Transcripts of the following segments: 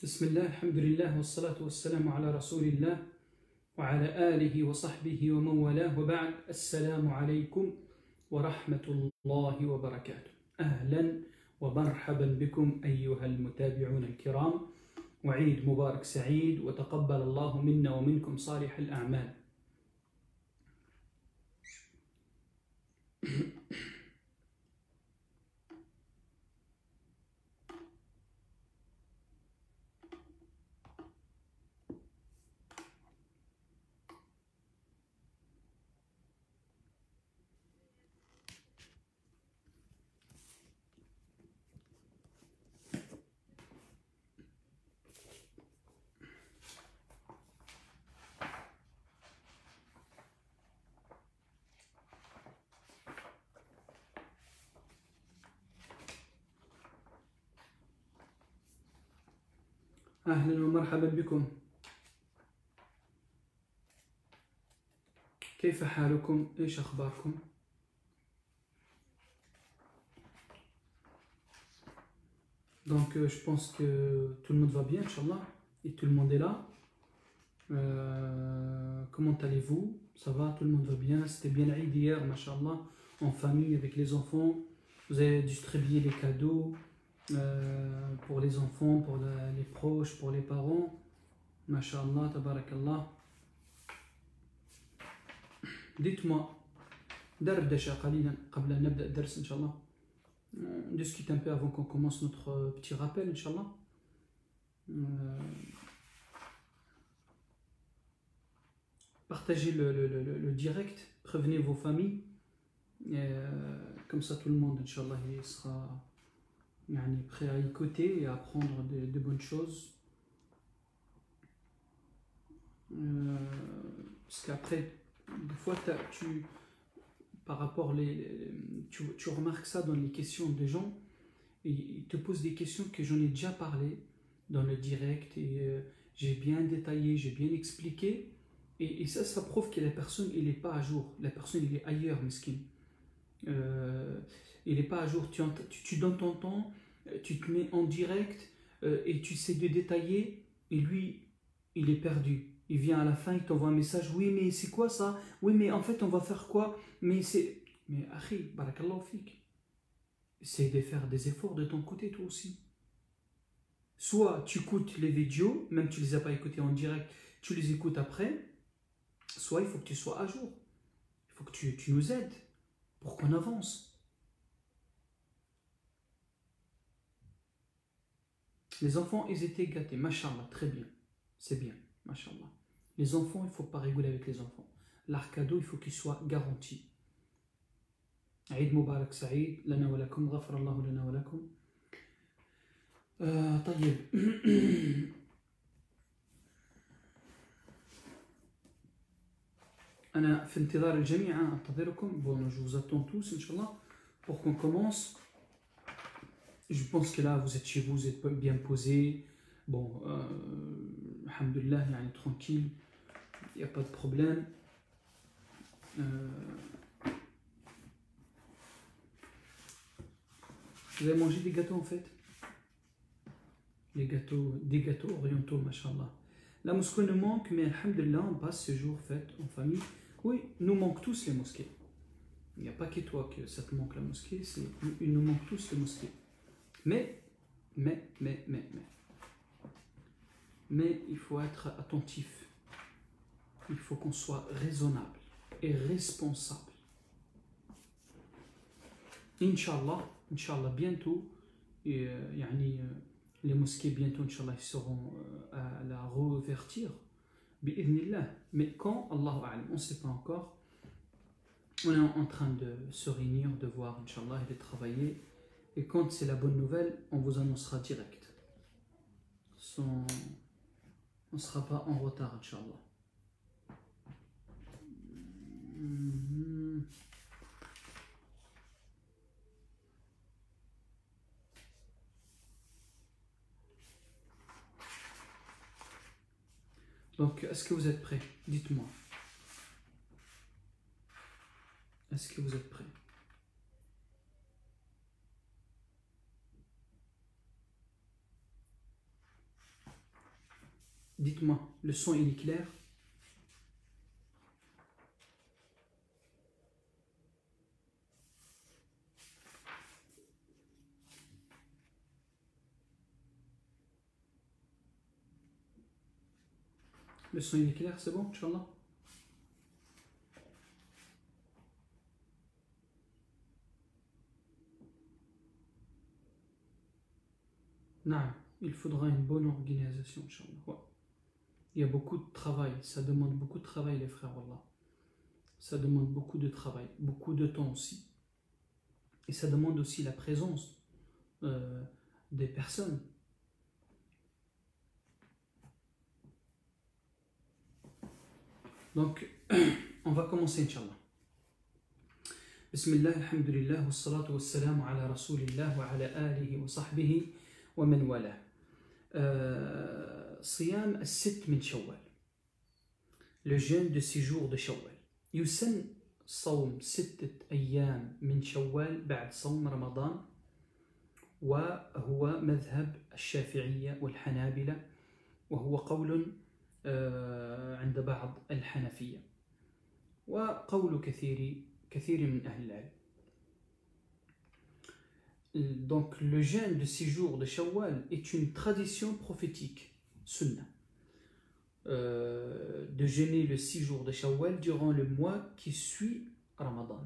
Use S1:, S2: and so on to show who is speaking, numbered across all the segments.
S1: بسم الله الحمد لله والصلاة والسلام على رسول الله وعلى آله وصحبه ومن والاه وبعد السلام عليكم ورحمة الله وبركاته. أهلا ومرحبا بكم أيها المتابعون الكرام، وعيد مبارك سعيد وتقبل الله منا ومنكم صالح الأعمال. أهلا ومرحبا بكم، كيف حالكم؟ إيش أخباركم؟ Donc je pense que tout le monde va bien, Inch'Allah, et tout le monde est là. Comment allez-vous? Ça va, tout le monde va bien? C'était bien l'Aïd hier, Masha'Allah, en famille avec les enfants. Vous avez distribué les cadeaux pour les enfants, pour les proches, pour les parents. Masha'Allah, tabarakallah. Dites-moi, دردشة قليلا قبل أن نبدأ الدرس إن شاء الله. On discute un peu avant qu'on commence notre petit rappel, Inch'Allah. Partagez le direct, prévenez vos familles, comme ça tout le monde, Inch'Allah, il sera prêt à écouter et à apprendre de bonnes choses. Parce qu'après, des fois, par rapport tu remarques ça dans les questions des gens, et ils te posent des questions que j'en ai déjà parlé dans le direct, et j'ai bien détaillé, j'ai bien expliqué, et ça prouve que la personne il n'est pas à jour, la personne il est ailleurs, mesquin. Il n'est pas à jour, tu donnes ton temps, tu te mets en direct, et tu sais de détailler, et lui il est perdu. Il vient à la fin, il t'envoie un message, oui mais c'est quoi ça, oui mais en fait on va faire quoi, mais akhi, barakallahu fik, essaye de faire des efforts de ton côté toi aussi. Soit tu écoutes les vidéos, même tu ne les as pas écoutées en direct, tu les écoutes après, soit il faut que tu sois à jour, il faut que tu nous aides pour qu'on avance. Les enfants ils étaient gâtés, mashallah, très bien, c'est bien, mashallah. Les enfants, il ne faut pas rigoler avec les enfants. Leur cadeau, il faut qu'il soit garanti. Eid Mubarak Saïd, lana wa lakum, ghafarallahu lana wa lakum. طيب. أنا في انتظار الجميع، أنتظركم. Bon, je vous attends tous, Inch'Allah, pour qu'on commence. Je pense que là, vous êtes chez vous, vous êtes bien posés. Bon, alhamdulillah, tranquille. Il n'y a pas de problème. Vous avez mangé des gâteaux en fait? Des gâteaux orientaux, mashallah. La mosquée nous manque, mais alhamdulillah, on passe ce jour fait en famille. Oui, nous manquent tous les mosquées. Il n'y a pas que toi que ça te manque la mosquée, il nous manque tous les mosquées. Mais, il faut être attentif. Il faut qu'on soit raisonnable et responsable. Inch'Allah, bientôt, les mosquées bientôt, Inch'Allah, ils seront à la revertir. Bi'idhnillah. Mais quand, Allahu a'lam, on ne sait pas encore. On est en train de se réunir, de voir, Inch'Allah, et de travailler. Et quand c'est la bonne nouvelle, on vous annoncera direct. On ne sera pas en retard, Inch'Allah. Donc, est-ce que vous êtes prêts? Dites-moi. Est-ce que vous êtes prêts? Dites-moi, le son il est clair? Le son il est clair, c'est bon, Inch'Allah? Non, il faudra une bonne organisation, Inch'Allah. Ouais. Il y a beaucoup de travail, ça demande beaucoup de travail, les frères, Wallah. Ça demande beaucoup de travail, beaucoup de temps aussi. Et ça demande aussi la présence des personnes. Donc, on va commencer, Inch'Allah. Bismillah, alhamdulillah, wa salatu wa salamu ala rasulillah wa ala alihi wa sahbihi wa man wala. صيام الست من شوال. Le jeûne de 6 jours de Shawwal. يسن صوم 6 أيام من شوال بعد صوم رمضان، وهو مذهب الشافعية والحنابلة، وهو قول عند بعض الحنفية وقول كثير من أهل العلم. Donc le jeûne de 6 jours de Shawwal est une tradition prophétique, sunna, de jeûner le 6 jours de Shawwal durant le mois qui suit Ramadan.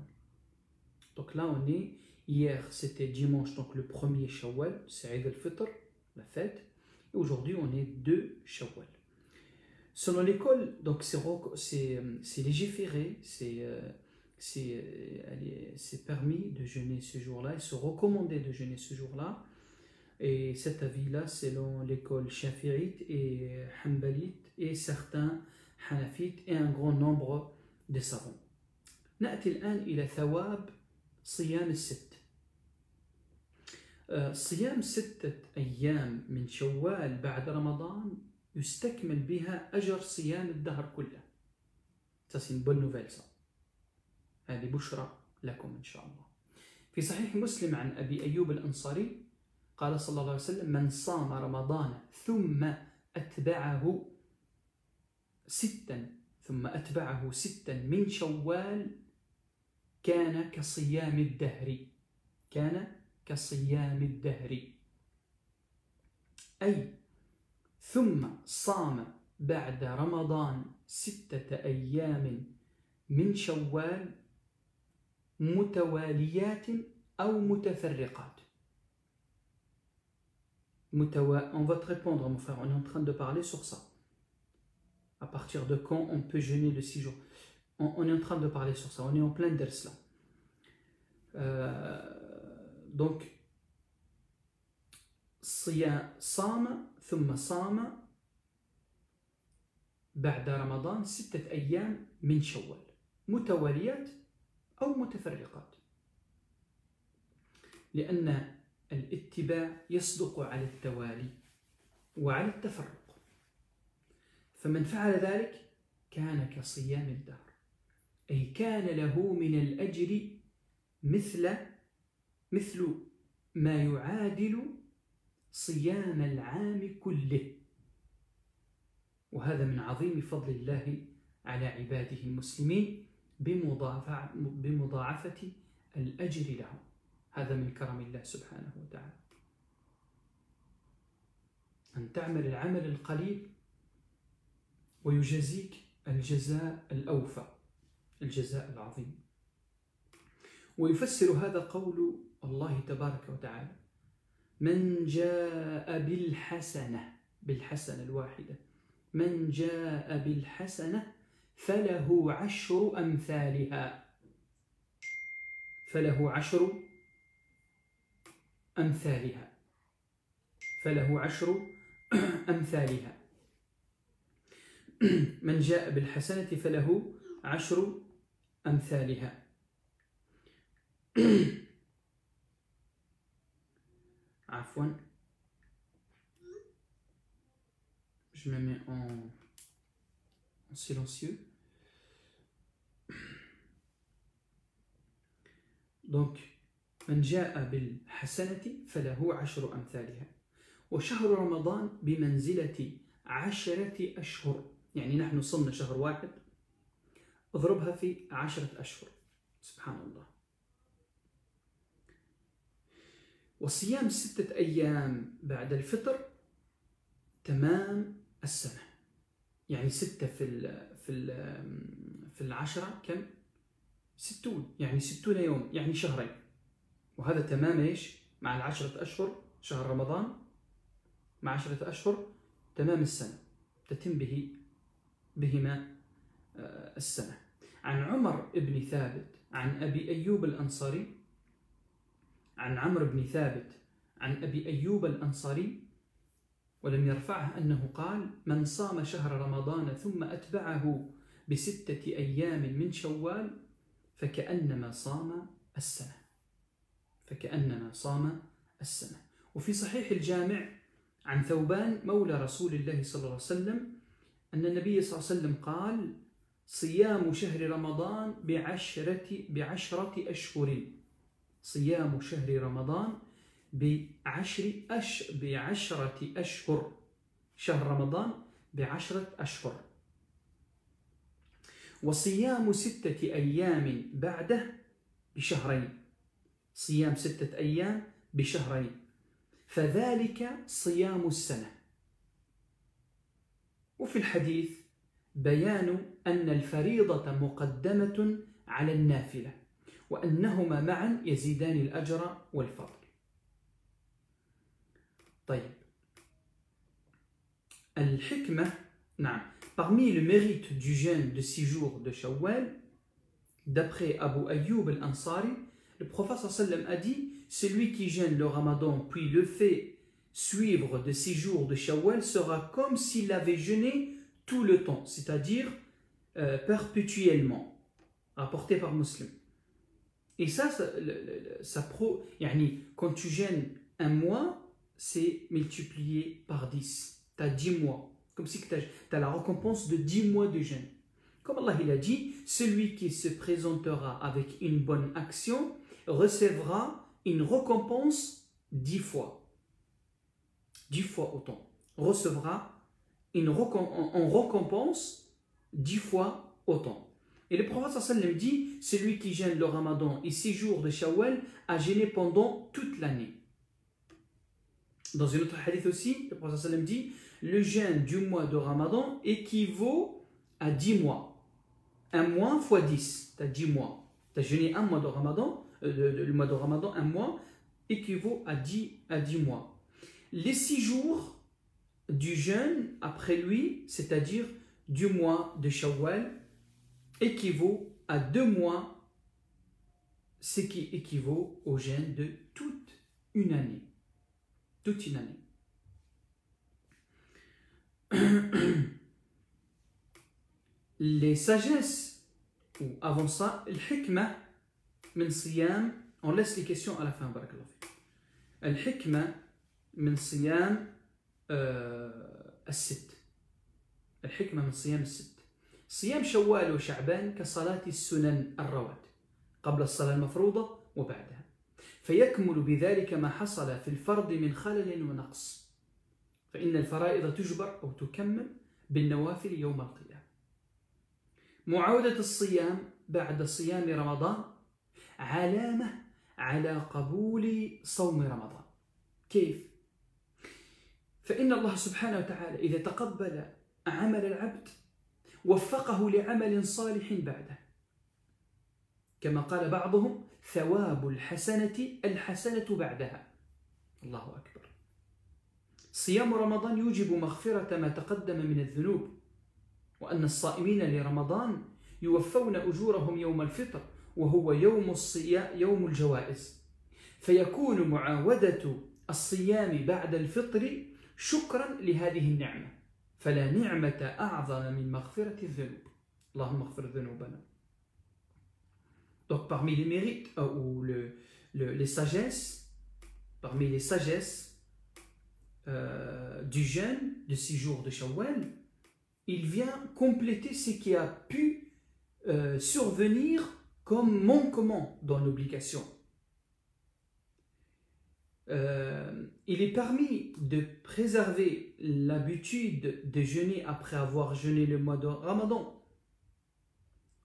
S1: Donc là on est, hier c'était dimanche, donc le 1er Shawwal, c'est Eid al-Fitr, la fête, et aujourd'hui on est 2 Shawwal. Selon l'école, donc c'est légiféré, c'est permis de jeûner ce jour-là, et c'est recommandé de jeûner ce jour-là. Et cet avis-là, selon l'école shafi'ite et hanbalite et certains hanafites et un grand nombre de savants. نأتي الآن إلى ثواب صيام الست. صيام 6 أيام من شوال بعد رمضان يستكمل بها أجر صيام الدهر كله. Ça c'est une bonne nouvelle ça. هذه بشرى لكم إن شاء الله. في صحيح مسلم عن أبي أيوب الأنصاري قال صلى الله عليه وسلم: من صام رمضان ثم أتبعه 6 من شوال كان كصيام الدهر. كان كصيام الدهر. أي ثم صام بعد رمضان 6 أيام من شوال متواليات أو متفرقات. On va te répondre, mon frère, on est en train de parler sur ça. À partir de quand on peut jeûner le 6 jours? On est en train de parler sur ça, on est en plein ders là. Donc, صام ثم صام بعد رمضان 6 أيام من شوال متواليات أو متفرقات، لأن الاتباع يصدق على التوالي وعلى التفرق، فمن فعل ذلك كان كصيام الدهر، أي كان له من الأجر مثل ما يعادل صيام العام كله، وهذا من عظيم فضل الله على عباده المسلمين بمضاعفة الأجر لهم. هذا من كرم الله سبحانه وتعالى، أن تعمل العمل القليل ويجازيك الجزاء الأوفى، الجزاء العظيم. ويفسر هذا قول الله تبارك وتعالى: من جاء بالحسنة الواحدة، من جاء بالحسنة فله 10 أمثالها، فله 10 أمثالها، فله 10 أمثالها. من جاء بالحسنة فله 10 أمثالها. عفوا، je me mets en silencieux. Donc, من جاء بالحسنة فله 10 أمثالها. وشهر رمضان بمنزلة 10 أشهر، يعني نحن صمنا شهر واحد اضربها في 10 أشهر. سبحان الله. وصيام 6 أيام بعد الفطر تمام السنة، يعني 6 في العشرة كم؟ 60، يعني 60 يوم، يعني شهرين. وهذا تمام إيش؟ مع 10 أشهر شهر رمضان، مع 10 أشهر تمام السنة، تتم بهما السنة. عن عمر بن ثابت عن أبي أيوب الأنصاري، عن عمرو بن ثابت عن أبي أيوب الأنصاري ولم يرفعه أنه قال: من صام شهر رمضان ثم أتبعه ب6 أيام من شوال فكأنما صام السنة، فكأنما صام السنة. وفي صحيح الجامع عن ثوبان مولى رسول الله صلى الله عليه وسلم أن النبي صلى الله عليه وسلم قال: صيام شهر رمضان بعشرة أشهر، صيام شهر رمضان بعشرة أشهر، شهر رمضان ب10 أشهر. وصيام 6 أيام بعده بشهرين، صيام 6 أيام بشهرين، فذلك صيام السنة. وفي الحديث بيان أن الفريضة مقدمة على النافلة، وأنهما معا يزيدان الأجر والفضل. طيب، الحكمة، نعم. Parmi le mérite du jeûne de 6 jours de Shawwal, d'après Abu Ayyub al-Ansari, le prophète sallam a dit: celui qui jeûne le Ramadan puis le fait suivre de 6 jours de Shawwal sera comme s'il avait jeûné tout le temps, c'est-à-dire perpétuellement, rapporté par Muslim. Et ça quand tu jeûnes un mois, c'est multiplié par 10. Tu as 10 mois. Comme si tu as la récompense de 10 mois de jeûne. Comme Allah il a dit, celui qui se présentera avec une bonne action recevra une récompense 10 fois. 10 fois autant. Recevra en récompense 10 fois autant. Et le prophète sallam dit, celui qui jeûne le Ramadan et 6 jours de Shawwal a jeûné pendant toute l'année. Dans une autre hadith aussi, le prophète sallam dit, le jeûne du mois de Ramadan équivaut à 10 mois. Un mois fois 10, tu as 10 mois. Tu as jeûné un mois de Ramadan, le mois de Ramadan, un mois, équivaut à 10 mois. Les 6 jours du jeûne après lui, c'est-à-dire du mois de Shawwal, équivaut à 2 mois, ce qui équivaut au jeûne de toute une année. Toute une année. Les sagesses, ou avant ça, الحكمة من صيام, on laisse les questions à la fin, barakallahu fik. الحكمة من صيام الست. الحكمة من صيام الست. صيام شوال وشعبان كصلاة السنن الرواتب قبل الصلاة المفروضة وبعدها، فيكمل بذلك ما حصل في الفرض من خلل ونقص، فإن الفرائض تجبر أو تكمل بالنوافل يوم القيامة. معاودة الصيام بعد صيام رمضان علامة على قبول صوم رمضان. كيف؟ فإن الله سبحانه وتعالى إذا تقبل عمل العبد وفقه لعمل صالح بعده، كما قال بعضهم: ثواب الحسنة بعدها. الله أكبر. صيام رمضان يوجب مغفرة ما تقدم من الذنوب، وأن الصائمين لرمضان يوفون أجورهم يوم الفطر، وهو يوم الجوائز، فيكون معاودة الصيام بعد الفطر شكرا لهذه النعمة، فلا نعمة أعظم من مغفرة الذنوب. اللهم اغفر ذنوبنا. Donc parmi les mérites ou les sagesses, parmi les sagesses du jeûne de 6 jours de Shawwal, il vient compléter ce qui a pu survenir comme manquement dans l'obligation. il est permis de préserver l'habitude de jeûner après avoir jeûné le mois de Ramadan.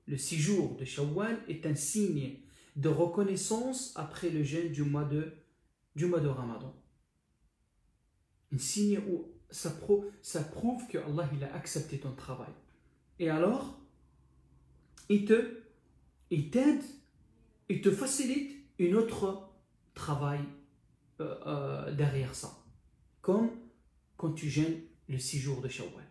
S1: Le 6 jours de Shawwal est un signe de reconnaissance après le jeûne du mois de Ramadan. Un signe où ça prouve que Allah il a accepté ton travail. Et alors, il t'aide, il te facilite un autre travail derrière ça. Comme quand tu jeûnes le 6 jours de Shawwal.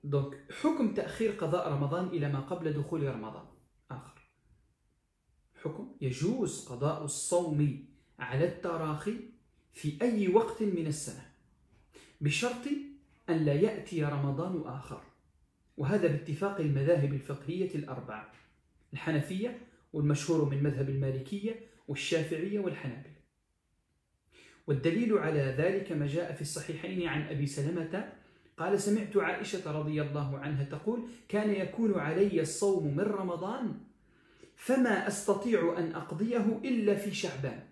S1: Donc, حكم تأخير قضاء رمضان إلى ما قبل دخول رمضان آخر. حكم يجوز قضاء الصوم على التراخي في أي وقت من السنة بشرط أن لا يأتي رمضان آخر، وهذا باتفاق المذاهب الفقهية الأربعة، الحنفية والمشهور من مذهب المالكية والشافعية والحنابلة. والدليل على ذلك ما جاء في الصحيحين عن أبي سلمة قال سمعت عائشة رضي الله عنها تقول كان يكون علي الصوم من رمضان فما أستطيع أن أقضيه إلا في شعبان،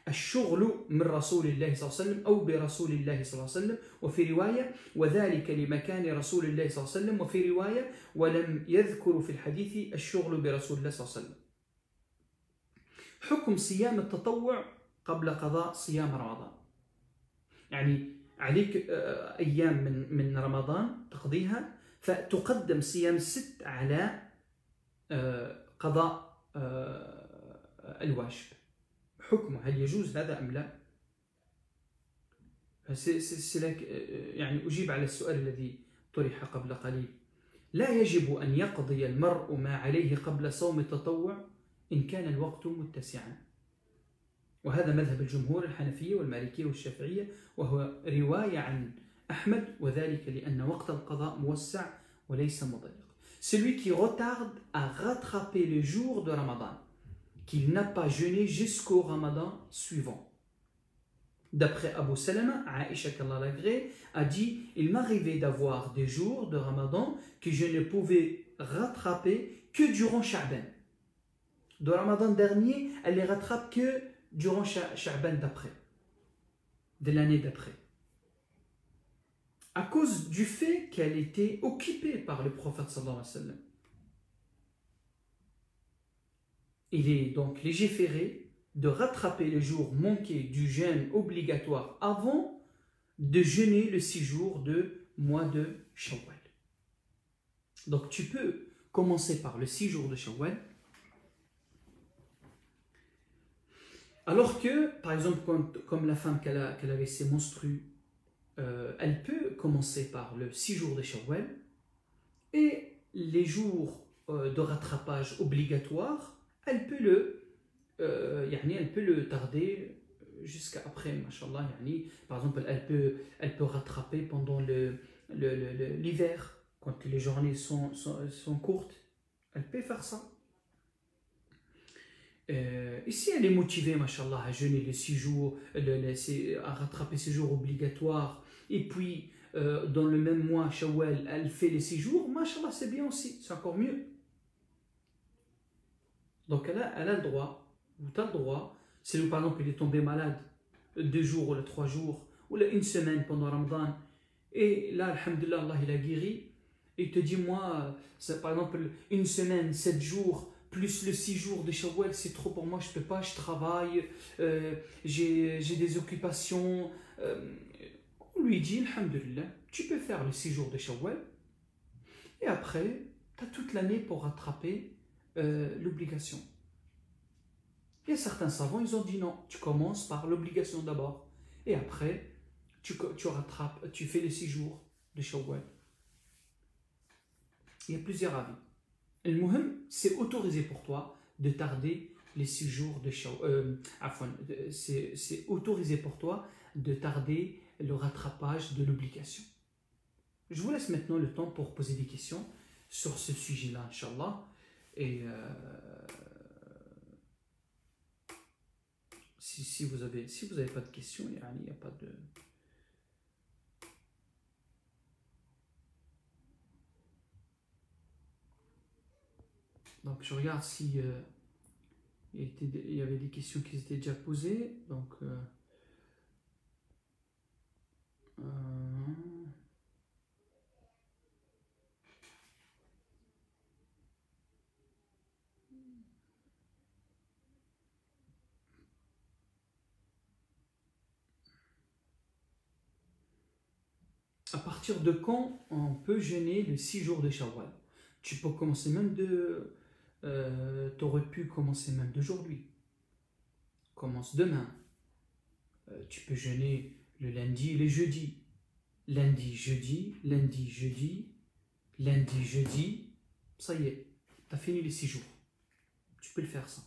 S1: الشغل من رسول الله صلى الله عليه وسلم أو برسول الله صلى الله عليه وسلم، وفي رواية وذلك لمكان رسول الله صلى الله عليه وسلم، وفي رواية ولم يذكر في الحديث الشغل برسول الله صلى الله عليه وسلم. حكم صيام التطوع قبل قضاء صيام رمضان، يعني عليك أيام من رمضان تقضيها، فتقدم صيام الست على قضاء الواجب. حكمه هل يجوز هذا أم لا؟ يعني أجيب على السؤال الذي طرح قبل قليل. لا يجب أن يقضي المرء ما عليه قبل صوم التطوع إن كان الوقت متسعا، وهذا مذهب الجمهور الحنفية والمالكية والشافعية، وهو رواية عن أحمد، وذلك لأن وقت القضاء موسع وليس مضيق. Celui qui retarde à rattraper le jour de Ramadan, qu'il n'a pas jeûné jusqu'au Ramadan suivant. D'après Abu Salama, Aïcha qu'Allah l'agrée a dit « Il m'arrivait d'avoir des jours de Ramadan que je ne pouvais rattraper que durant Sha'ban. De Ramadan dernier, elle les rattrape que durant Sha'ban d'après, de l'année d'après. À cause du fait qu'elle était occupée par le prophète sallallahu alayhi wa sallam. Il est donc légiféré de rattraper les jours manqués du jeûne obligatoire avant de jeûner le 6 jours de mois de Shawwal. Donc tu peux commencer par le 6 jours de Shawwal, alors que, par exemple, comme la femme qu'elle avait ses menstrues, elle peut commencer par le 6 jours de Shawwal, et les jours de rattrapage obligatoires, elle peut le tarder jusqu'à après, mashallah. Par exemple, elle peut rattraper pendant l'hiver, quand les journées sont courtes. Elle peut faire ça. Et si elle est motivée, mashallah, à jeûner les 6 jours, à rattraper ces jours obligatoires, et puis dans le même mois, Shawwal, elle fait les 6 jours, mashallah, c'est bien aussi, c'est encore mieux. Donc elle a le droit, ou tu as le droit, si par exemple il est tombé malade 2 jours ou 3 jours, ou 1 semaine pendant Ramadan, et là, alhamdulillah, Allah il a guéri, et il te dit, moi, par exemple, 1 semaine, 7 jours, plus le 6 jours de Shawwal, c'est trop pour moi, je ne peux pas, je travaille, j'ai des occupations. On lui dit, alhamdulillah, tu peux faire le 6 jours de Shawwal, et après, tu as toute l'année pour rattraper l'obligation. Il y a certains savants, ils ont dit non, tu commences par l'obligation d'abord, et après, tu rattrapes, tu fais les 6 jours de Shawwal. Il y a plusieurs avis. Le muhim, c'est autorisé pour toi de tarder les 6 jours de Shawwal. C'est autorisé pour toi de tarder le rattrapage de l'obligation. Je vous laisse maintenant le temps pour poser des questions sur ce sujet-là, Inch'Allah. Et si vous avez pas de questions, il n'y a pas de... Donc je regarde si Il y avait des questions qui étaient déjà posées. Donc, à partir de quand on peut jeûner les 6 jours de Shawwal? Tu peux commencer même de. Tu aurais pu commencer même d'aujourd'hui. Commence demain. Tu peux jeûner le lundi et le jeudi. Lundi, jeudi, lundi, jeudi, lundi, jeudi. Ça y est, tu as fini les 6 jours. Tu peux le faire ça.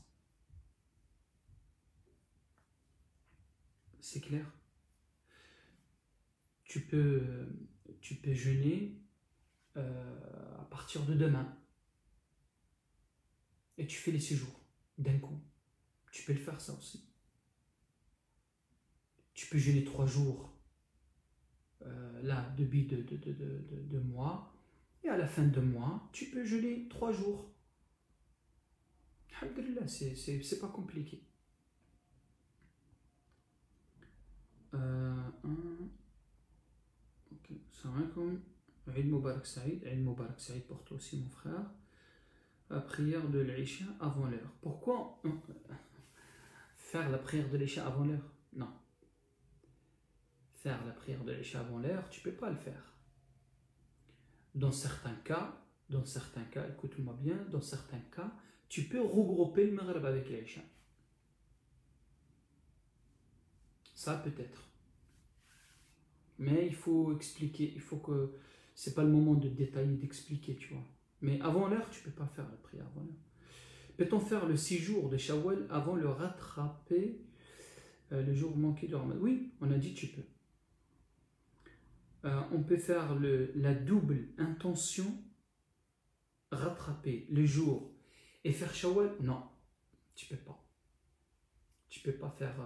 S1: C'est clair? Tu peux jeûner à partir de demain. Et tu fais les 6 jours d'un coup. Tu peux le faire ça aussi. Tu peux jeûner 3 jours là, début de mois. Et à la fin de mois, tu peux jeûner 3 jours. Alhamdulillah, c'est pas compliqué. Ok, salam alaikum. Eid Mubarak Saïd. Eid Mubarak Saïd pour toi aussi, mon frère. La prière de l'Isha avant l'heure. Pourquoi faire la prière de l'Isha avant l'heure? Non. Faire la prière de l'Isha avant l'heure, tu peux pas le faire. Dans certains cas, écoute-moi bien, dans certains cas, tu peux regrouper le Maghrib avec l'Isha. Ça peut-être. Mais il faut expliquer, il faut que. C'est pas le moment de détailler, d'expliquer, tu vois. Mais avant l'heure, tu peux pas faire la prière avant l'heure. Peut-on faire le 6 jours de Shawwal avant le rattraper le jour manqué de Ramadan? Oui, on a dit tu peux. On peut faire la double intention, rattraper le jour et faire Shawwal? Non, tu peux pas. Tu peux pas faire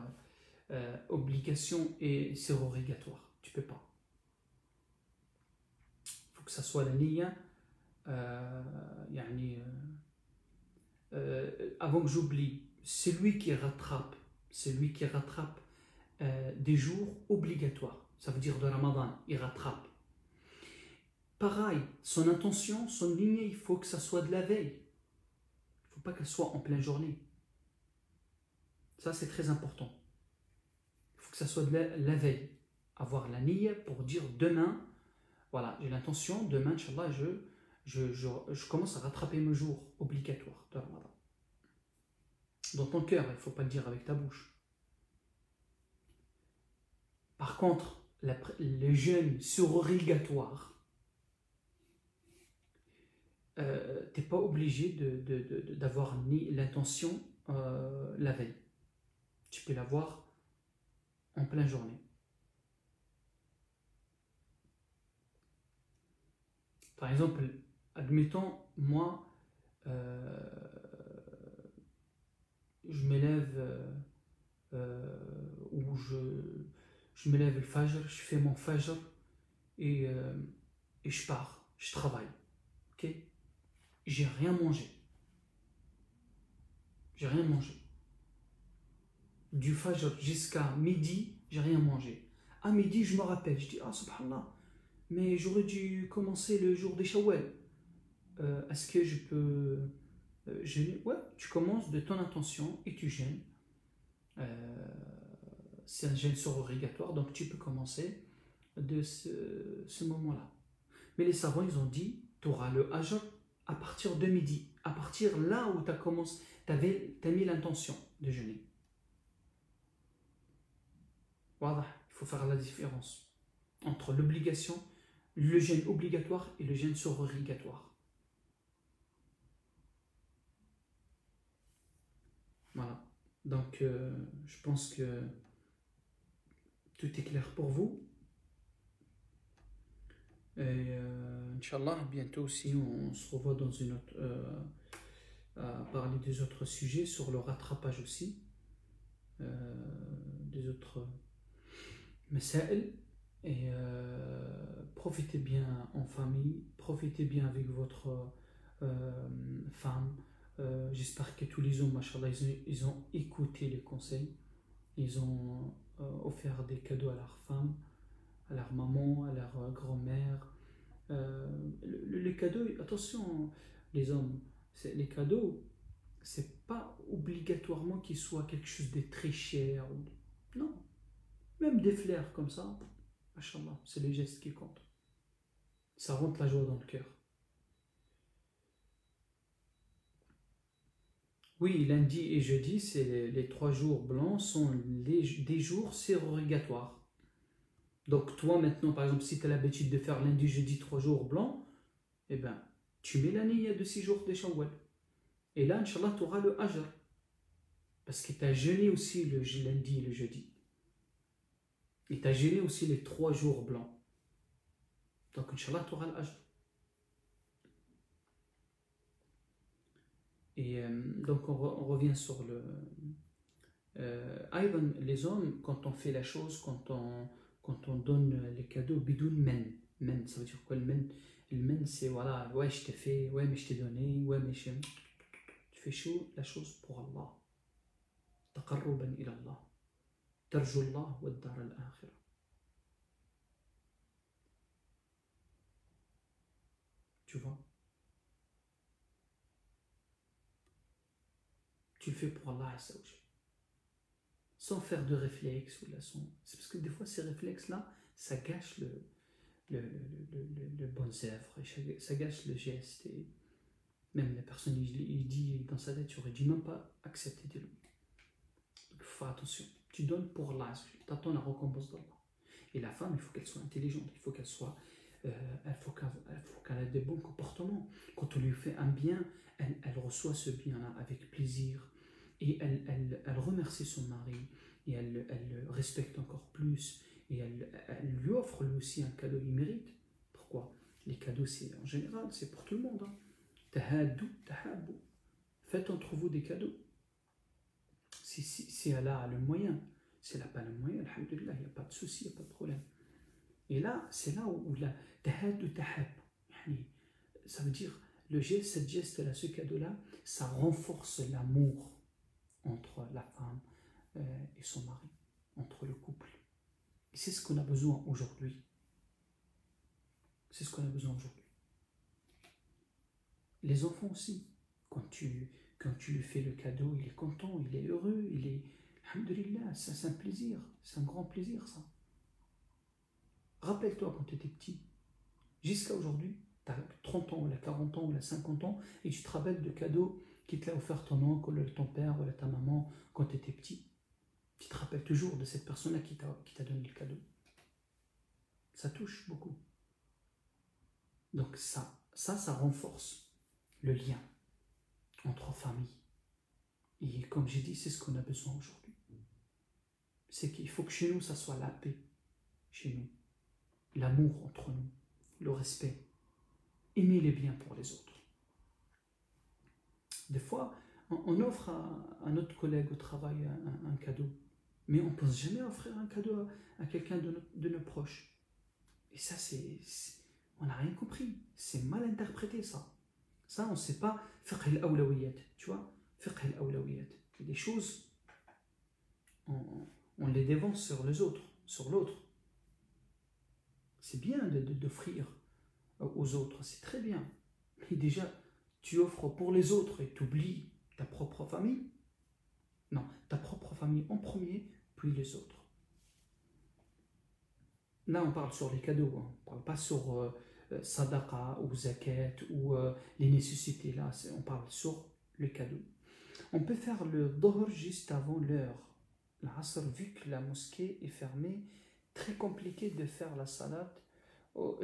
S1: obligation et surrogatoire. Tu peux pas. Il faut que ça soit la niya. Avant que j'oublie, celui qui rattrape des jours obligatoires, ça veut dire de Ramadan, il rattrape. Pareil, son intention, son ligne, il faut que ça soit de la veille. Il ne faut pas qu'elle soit en pleine journée. Ça, c'est très important. Il faut que ça soit de la veille. Avoir la niya pour dire demain, voilà, j'ai l'intention, demain, Inch'Allah, je commence à rattraper mes jours obligatoires de Ramadan. Dans ton cœur, il ne faut pas le dire avec ta bouche. Par contre, le jeûne surrogatoire, tu n'es pas obligé d'avoir ni l'intention la veille. Tu peux l'avoir en pleine journée. Par exemple, admettons, moi, je m'élève ou je me lève le fajr, je fais mon fajr et je pars, je travaille. Ok? J'ai rien mangé. J'ai rien mangé. Du fajr jusqu'à midi, j'ai rien mangé. À midi, je me rappelle, je dis, ah subhanallah, mais j'aurais dû commencer le jour des Shawwal. Est-ce que je peux jeûner? Ouais, tu commences de ton intention et tu jeûnes. C'est un jeûne surrogatoire, donc tu peux commencer de ce moment-là. Mais les savants, ils ont dit, tu auras le ajr à partir de midi, à partir là où tu as mis l'intention de jeûner. Voilà, il faut faire la différence entre l'obligation, le jeûne obligatoire et le jeûne surrogatoire. Voilà, donc je pense que tout est clair pour vous. Et Inch'Allah, bientôt aussi, on se revoit dans une autre, à parler des autres sujets, sur le rattrapage aussi, des autres masail. Et profitez bien en famille, profitez bien avec votre femme, J'espère que tous les hommes, machallah, ils ont écouté les conseils. Ils ont offert des cadeaux à leurs femmes, à leur maman, à leur grand-mère. Les cadeaux, attention, les hommes, les cadeaux, c'est pas obligatoirement qu'ils soient quelque chose de très cher. Non, même des fleurs comme ça, machallah, c'est le geste qui compte. Ça rentre la joie dans le cœur. Oui, lundi et jeudi, c'est les 3 jours blancs sont des jours surrogatoires. Donc toi maintenant, par exemple, si tu as l'habitude de faire lundi, jeudi, 3 jours blancs, eh ben, tu mets la niyyah de 6 jours de Shawwal. Et là, Inch'Allah, tu auras le ajr. Parce que tu as jeûné aussi le lundi et le jeudi. Et tu as jeûné aussi les 3 jours blancs. Donc, Inch'Allah, tu auras l'ajr. Et donc, on revient sur le... les hommes, quand on fait la chose, quand on donne les cadeaux, bidoun men. Men, ça veut dire quoi le men? Le men, c'est voilà, ouais, je t'ai fait, ouais, mais je t'ai donné, ouais, mais je... Tu fais chaud la chose pour Allah. Taqarruban ila Allah. Tarju Allah wa dar al-akhirah. Tu vois? Tu le fais pour Allah, sans faire de réflexe. C'est parce que des fois, ces réflexes-là, ça gâche le bon œuvre, ça gâche le geste. Et même la personne, il dit dans sa tête, tu aurais dû même pas accepter de lui. Donc, il faut faire attention. Tu donnes pour Allah, tu attends la récompense d'Allah. Et la femme, il faut qu'elle soit intelligente, il faut qu'elle soit... il faut qu'elle ait de bons comportements. Quand on lui fait un bien, elle reçoit ce bien-là avec plaisir. Et elle remercie son mari. Et elle le respecte encore plus. Et elle lui offre lui aussi un cadeau, il mérite. Pourquoi? Les cadeaux, c'est en général, c'est pour tout le monde. Tahadou, tahabou. Faites entre vous des cadeaux. Si elle a le moyen. Si elle n'a pas le moyen, alhamdulillah, il n'y a pas de souci, il n'y a pas de problème. Et là, c'est là où la tahad ou tahab, ça veut dire, cette geste-là, ce cadeau-là, ça renforce l'amour entre la femme et son mari, entre le couple. Et c'est ce qu'on a besoin aujourd'hui. C'est ce qu'on a besoin aujourd'hui. Les enfants aussi, quand tu lui fais le cadeau, il est content, il est heureux, il est... Alhamdulillah, c'est un plaisir, c'est un grand plaisir ça. Rappelle-toi quand tu étais petit, jusqu'à aujourd'hui, tu as 30 ans, ou 40 ans, ou 50 ans, et tu te rappelles de cadeaux qui te l'a offert ton oncle, ton père, ou ta maman, quand tu étais petit. Tu te rappelles toujours de cette personne-là qui t'a donné le cadeau. Ça touche beaucoup. Donc ça renforce le lien entre familles. Et comme j'ai dit, c'est ce qu'on a besoin aujourd'hui. C'est qu'il faut que chez nous, ça soit la paix. Chez nous. L'amour entre nous. Le respect. Aimer les biens pour les autres. Des fois, on offre à notre collègue au travail un cadeau. Mais on ne pense jamais offrir un cadeau à quelqu'un de nos proches. Et ça, on n'a rien compris. C'est mal interprété, ça. Ça, on ne sait pas. Fiqh al-awlawiyat. Tu vois? Fiqh al-awlawiyat. Des choses, on les dévance sur les autres, sur l'autre. C'est bien d'offrir aux autres, c'est très bien. Mais déjà, tu offres pour les autres et tu oublies ta propre famille. Non, ta propre famille en premier, puis les autres. Là, on parle sur les cadeaux, hein. On ne parle pas sur sadaqa ou zakat ou les nécessités. Là, on parle sur le cadeau. On peut faire le dhuhr juste avant l'heure. L'asr, vu que la mosquée est fermée, très compliqué de faire la salat.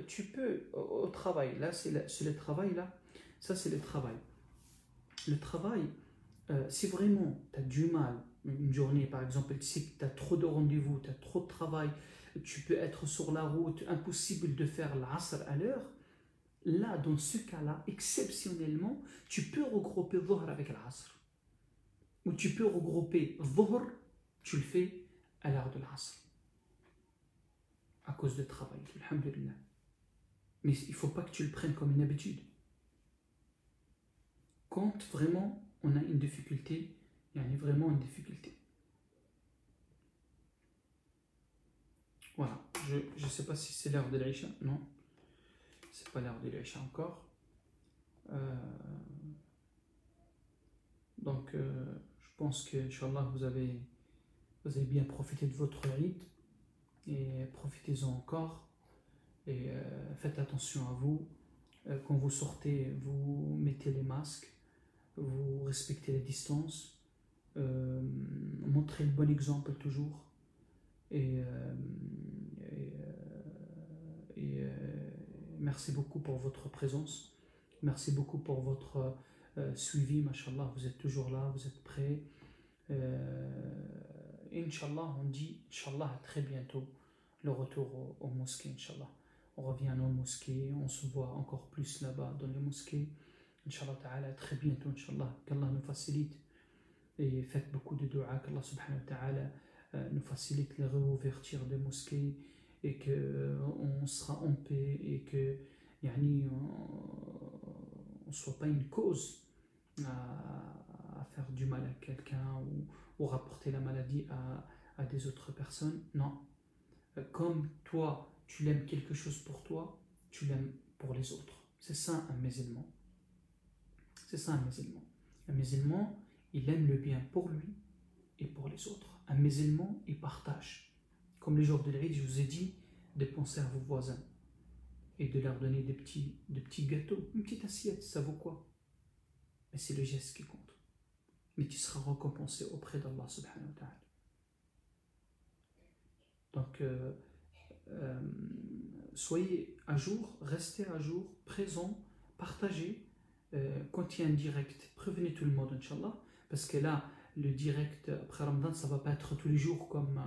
S1: Tu peux au travail, là c'est le travail, là, ça c'est le travail. Le travail, si vraiment tu as du mal, une journée par exemple, si tu as trop de rendez-vous, tu as trop de travail, tu peux être sur la route, impossible de faire l'asr à l'heure, là dans ce cas-là, exceptionnellement, tu peux regrouper dhuhr avec l'asr. Ou tu peux regrouper dhuhr, tu le fais à l'heure de l'asr. À cause de travail, alhamdulillah. Mais il ne faut pas que tu le prennes comme une habitude. Compte vraiment on a une difficulté, vraiment une difficulté. Voilà, je ne sais pas si c'est l'heure de l'Aïcha, non, c'est pas l'heure de l'Aïcha encore. Donc, je pense que, Inch'Allah, vous avez bien profité de votre Eid, et profitez-en encore, et faites attention à vous. Quand vous sortez, vous mettez les masques, vous respectez les distances, montrez le bon exemple toujours, et, merci beaucoup pour votre présence, merci beaucoup pour votre suivi, mashallah, vous êtes toujours là, vous êtes prêts. Inch'Allah, on dit Inch'Allah à très bientôt le retour aux mosquées, Inch'Allah. On revient à nos mosquées, on se voit encore plus là-bas dans les mosquées. Inch'Allah ta'ala, très bientôt, Inch'Allah, qu'Allah nous facilite. Et faites beaucoup de dua, qu'Allah subhanahu wa ta'ala nous facilite les réouvertures des mosquées, et qu'on sera en paix, et que on ne soit pas une cause à faire du mal à quelqu'un, ou rapporter la maladie à des autres personnes. Non. Comme toi, tu l'aimes quelque chose pour toi, tu l'aimes pour les autres. C'est ça un musulman. C'est ça un musulman. Un musulman, il aime le bien pour lui et pour les autres. Un musulman, il partage. Comme les jours de l'Eid, je vous ai dit de penser à vos voisins et de leur donner des petits gâteaux, une petite assiette, ça vaut quoi? Mais c'est le geste qui compte. Mais tu seras récompensé auprès d'Allah subhanahu wa ta'ala. Donc, soyez à jour, restez à jour, présent, partagez. Quand il y a un direct, prévenez tout le monde, Inch'Allah, parce que là, le direct après Ramadan, ça ne va pas être tous les jours comme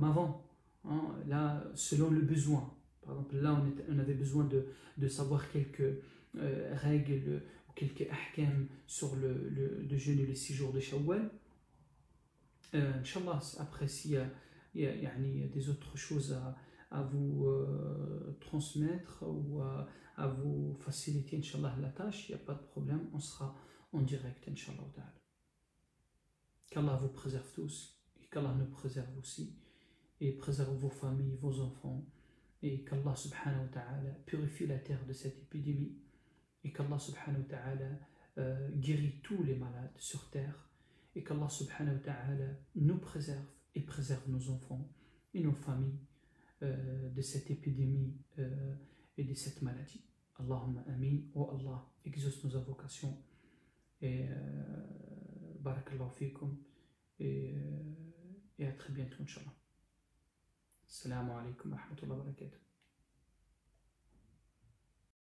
S1: avant. Hein. Là, selon le besoin. Par exemple, là, on avait besoin de savoir quelques règles ou quelques ahkam sur de jeûner les 6 jours de Shawwal. Inch'Allah, après, s'il y a des autres choses à vous transmettre, ou à vous faciliter, Inch'Allah, la tâche, il n'y a pas de problème, on sera en direct, Inch'Allah. Qu'Allah vous préserve tous, et qu'Allah nous préserve aussi, et préserve vos familles, vos enfants, et qu'Allah subhanahu wa ta'ala purifie la terre de cette épidémie, et qu'Allah subhanahu wa ta'ala guérit tous les malades sur terre, et qu'Allah subhanahu wa ta'ala nous préserve et préserve nos enfants et nos familles de cette épidémie et de cette maladie. Allahumma amin. Oh Allah, exauce nos invocations, et barakallahu fikum, et à très bientôt, Inch'Allah. Assalamu alaikum wa rahmatullahi wa barakatuh.